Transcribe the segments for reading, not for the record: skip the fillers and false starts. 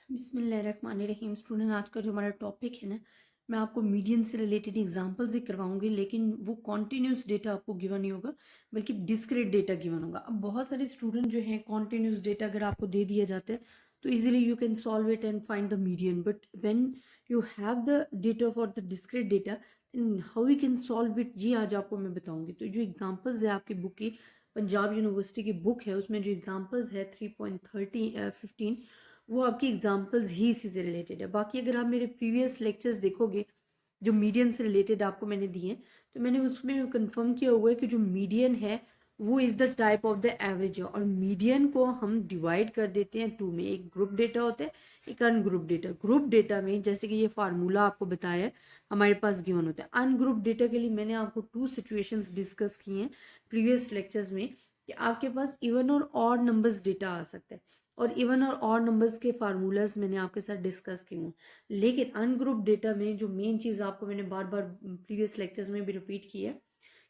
बिस्मिल्लाहिर्रहमानिर्रहीम। स्टूडेंट, आज का जो हमारा टॉपिक है ना, मैं आपको मीडियन से रिलेटेड एग्जांपल्स ही करवाऊंगी, लेकिन वो कॉन्टिन्यूस डेटा आपको गिवन नहीं होगा, बल्कि डिस्क्रीट डेटा गिवन होगा। अब बहुत सारे स्टूडेंट जो हैं, कॉन्टिन्यूस डेटा अगर आपको दे दिया जाता है तो easily you can solve it and find the median, but when you have the data for the discrete data, then how you can solve it, ये आज आपको मैं बताऊंगी। तो जो एग्जाम्पल्स है आपकी बुक की, पंजाब यूनिवर्सिटी की बुक है, उसमें जो एग्जाम्पल्स है 3.15 वो आपकी एग्जाम्पल्स ही इसी से रिलेटेड है। बाकी अगर आप मेरे प्रीवियस लेक्चर्स देखोगे जो मीडियन से रिलेटेड आपको मैंने दिए हैं, तो मैंने उसमें कंफर्म किया हुआ है कि जो मीडियन है वो is the type of the average है, और मीडियन को हम डिवाइड कर देते हैं टू में। एक ग्रुप डेटा होता है, एक अनग्रुप डेटा। ग्रुप डेटा में जैसे कि ये फार्मूला आपको बताया है, हमारे पास गिवन होता है। अनग्रुप डेटा के लिए मैंने आपको टू सिचुएशंस डिस्कस किए हैं प्रीवियस लेक्चर्स में, कि आपके पास इवन और ऑड नंबर्स डेटा आ सकता है, और इवन और ऑड नंबर्स के फार्मूलाज मैंने आपके साथ डिस्कस किए हैं। लेकिन अनग्रुप डेटा में जो मेन चीज़ आपको मैंने बार बार प्रीवियस लेक्चर्स में भी रिपीट की है,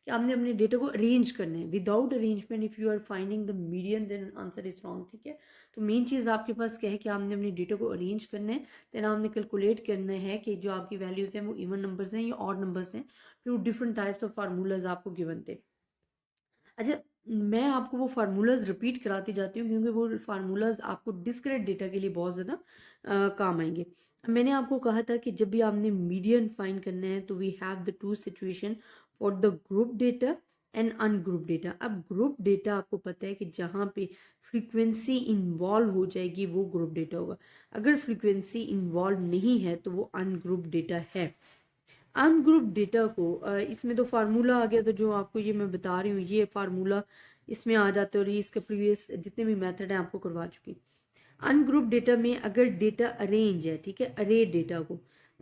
कि आपने अपने डेटा को अरेंज करना है। Without arrangement if you are finding the median, then answer is wrong. ठीक है, तो मेन चीज़ आपके पास क्या है कि आपने अपने डेटा को अरेंज करना है, देन आपने कैलकुलेट करना है कि जो आपकी वैल्यूज़ हैं वो इवन नंबर्स हैं या ऑड नंबर्स हैं। फिर डिफरेंट टाइप्स ऑफ फार्मूलाज आपको गिवन थे। अच्छा, मैं आपको वो फार्मूलाज रिपीट कराती जाती हूँ, क्योंकि वो फार्मूलाज आपको डिस्क्रीट डेटा के लिए बहुत ज़्यादा काम आएंगे। मैंने आपको कहा था कि जब भी आपने मीडियन फाइंड करना है तो we have the two situation for the group data and ungroup data. अब ग्रुप डेटा आपको पता है कि जहाँ पे फ्रीक्वेंसी इन्वॉल्व हो जाएगी वो ग्रुप डेटा होगा। अगर फ्रीक्वेंसी इन्वॉल्व नहीं है तो वो अनग्रुप डेटा है। अनग्रुप डेटा को इसमें तो फार्मूला आ गया, तो जो आपको ये मैं बता रही हूँ ये फार्मूला इसमें आ जाता है, और ये इसके प्रीवियस जितने भी मेथड हैं आपको करवा चुकी। अनग्रुप डेटा में अगर डेटा अरेंज है, ठीक है, अरे डेटा को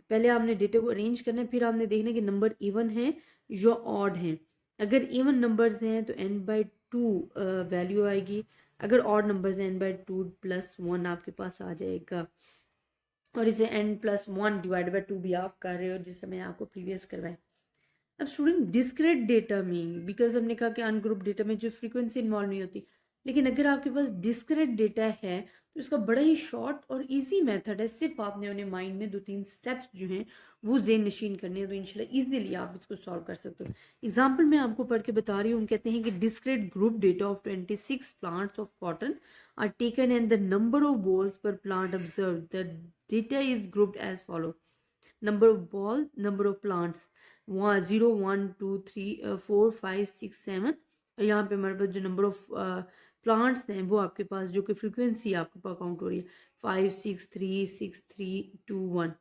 पहले आपने डेटा को अरेंज करना है, फिर आपने देखना है कि नंबर इवन है या ऑड है। अगर इवन नंबर्स हैं तो n/2 वैल्यू आएगी, अगर ऑड नंबर्स हैं n/2+1 आपके पास आ जाएगा, और इसे n+1/2 भी आप कर रहे हो, जिससे मैंने आपको प्रीवियस करवाया। अब स्टूडेंट, डिस्क्रीट डेटा में बिकॉज हमने कहा कि अनग्रुप डेटा में जो फ्रीक्वेंसी इन्वॉल्व नहीं होती, लेकिन अगर आपके पास डिस्क्रीट डेटा है तो इसका बड़ा ही शॉर्ट और इजी मेथड है। सिर्फ आपने अपने माइंड में 2-3 स्टेप्स जो हैं वो जेन नशीन करने हैं, तो इंशाल्लाह इजीली आप इसको सॉल्व कर सकते हो। एग्जाम्पल मैं आपको पढ़ के बता रही हूँ। कहते हैं कि discrete group data of 26 plants of cotton are taken and the number of balls per plant observed. The data is grouped as follow: number of ball, number of plants 0 1 2 3 4 5 6 7, और यहाँ पे हमारे पास जो नंबर ऑफ प्लांट्स हैं वो आपके पास जो कि फ्रीक्वेंसी आपके पास काउंट हो रही है 5 6 3 6 3 2 1।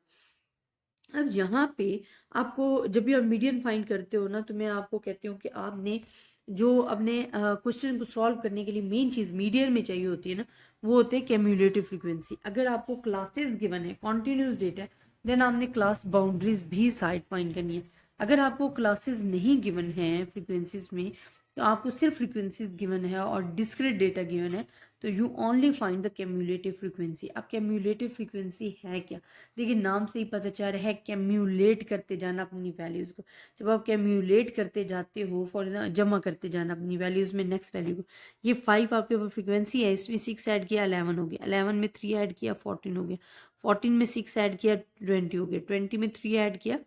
अब यहाँ पे आपको जब भी आप मीडियन फाइंड करते हो ना, तो मैं आपको कहती हूँ कि आपने जो अपने क्वेश्चन को सॉल्व करने के लिए मेन चीज़ मीडियन में चाहिए होती है ना, वो होते हैं कैम्युलेटिव फ्रीक्वेंसी। अगर आपको क्लासेस गिवन है, कॉन्टिन्यूस डेटा है, देन आपने क्लास बाउंड्रीज भी साइड फाइंड करनी है। अगर आपको क्लासेस नहीं गिवन है फ्रीक्वेंसीज में, तो आपको सिर्फ फ्रीक्वेंसीज गिवन है और डिस्क्रीट डेटा गिवन है, तो you only find the cumulative frequency. अब कैम्युलेटिव फ्रीक्वेंसी है क्या? देखिए, नाम से ही पता चल रहा है, कैम्युलेट करते जाना अपनी वैल्यूज़ को। जब आप कैम्युलेट करते जाते हो, फॉर एग्जाम्पल जमा करते जाना अपनी वैल्यूज़ में नेक्स्ट वैल्यू को। ये 5 आपके ऊपर फ्रीक्वेंसी है, इसमें 6 ऐड किया 11 हो गया, 11 में 3 ऐड किया 14 हो गया, 14 में 6 ऐड किया 20 हो गया, 20 में 3 ऐड किया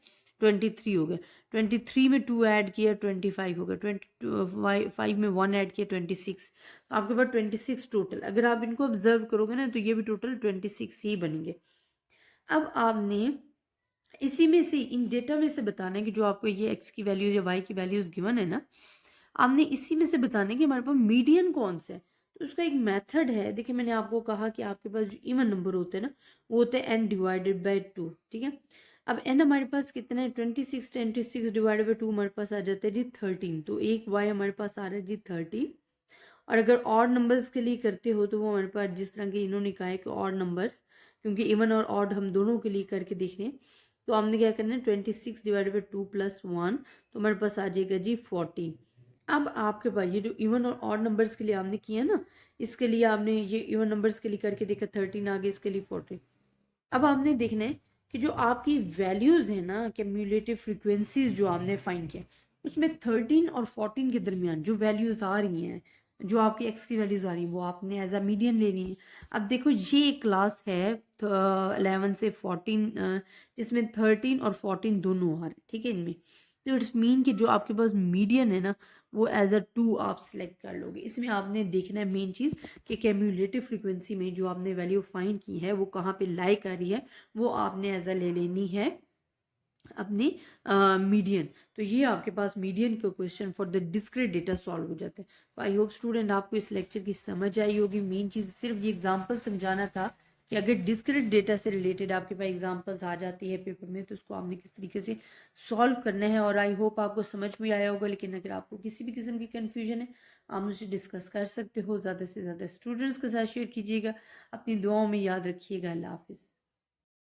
23 हो गया, 23 में 2 ऐड किया 25 हो गया, 25 में 1 ऐड किया 26। तो आपके पास 26 टोटल। अगर आप इनको ऑब्जर्व करोगे ना, तो ये भी टोटल 26 ही बनेंगे। अब आपने इसी में से, इन डेटा में से बताना है कि जो आपको ये x की वैल्यूज या y की वैल्यूज गिवन है ना, आपने इसी में से बताना है कि हमारे पास मीडियन कौन सा है। तो उसका एक मेथड है। देखिए, मैंने आपको कहा कि आपके पास जो इवन नंबर होते हैं ना, वो होते हैं n/2। ठीक है, अब n हमारे पास कितना है 26, 26/2 हमारे पास आ जाता है जी 13। तो एक y हमारे पास आ रहा है जी 13। और अगर ऑड नंबर्स के लिए करते हो तो वो हमारे पास जिस तरह के इन्होंने कहा है कि ऑड नंबर्स, क्योंकि इवन और ऑड हम दोनों के लिए करके देख रहे हैं, तो हमने क्या करना है 26/2 + 1, तो हमारे पास आ जाएगा जी 14। अब आपके पास ये जो इवन और ऑड नंबर्स के लिए आपने किया ना, इसके लिए आपने ये इवन नंबर्स के लिए करके देखा 13 आ गया, इसके लिए 14। अब आपने देखना है कि जो आपकी वैल्यूज है ना, कैम्युलेटिव फ्रीक्वेंसीज जो आपने फाइंड किया, उसमें 13 और 14 के दरमियान जो वैल्यूज आ रही हैं, जो आपकी एक्स की वैल्यूज़ आ रही है वो आपने एज अ मीडियन लेनी है। अब देखो ये एक क्लास है 11 से 14, जिसमें 13 और 14 दोनों आ रहे हैं, ठीक है इनमें। तो इट्स मीन कि जो आपके पास मीडियन है ना वो एज अ 2 आप सिलेक्ट कर लोगे। इसमें आपने देखना है मेन चीज़ कि कैम्युलेटिव फ्रीक्वेंसी में जो आपने वैल्यू फाइंड की है वो कहाँ पे लाई कर रही है, वो आपने एज अ ले लेनी है अपनी मीडियन। तो ये आपके पास मीडियन के question for the discrete data solve हो जाते हैं। तो आई होप स्टूडेंट आपको इस लेक्चर की समझ आई होगी। मेन चीज़ सिर्फ ये एग्जांपल समझाना था कि अगर डिस्क्रीट डेटा से रिलेटेड आपके पास एग्जांपल्स आ जाती है पेपर में तो उसको आपने किस तरीके से सॉल्व करना है। और आई होप आपको समझ में आया होगा। लेकिन अगर आपको किसी भी किस्म की कन्फ्यूजन है आप मुझसे डिस्कस कर सकते हो। ज़्यादा से ज़्यादा स्टूडेंट्स के साथ शेयर कीजिएगा। अपनी दुआओं में याद रखिएगा। अल्लाह हाफिज़।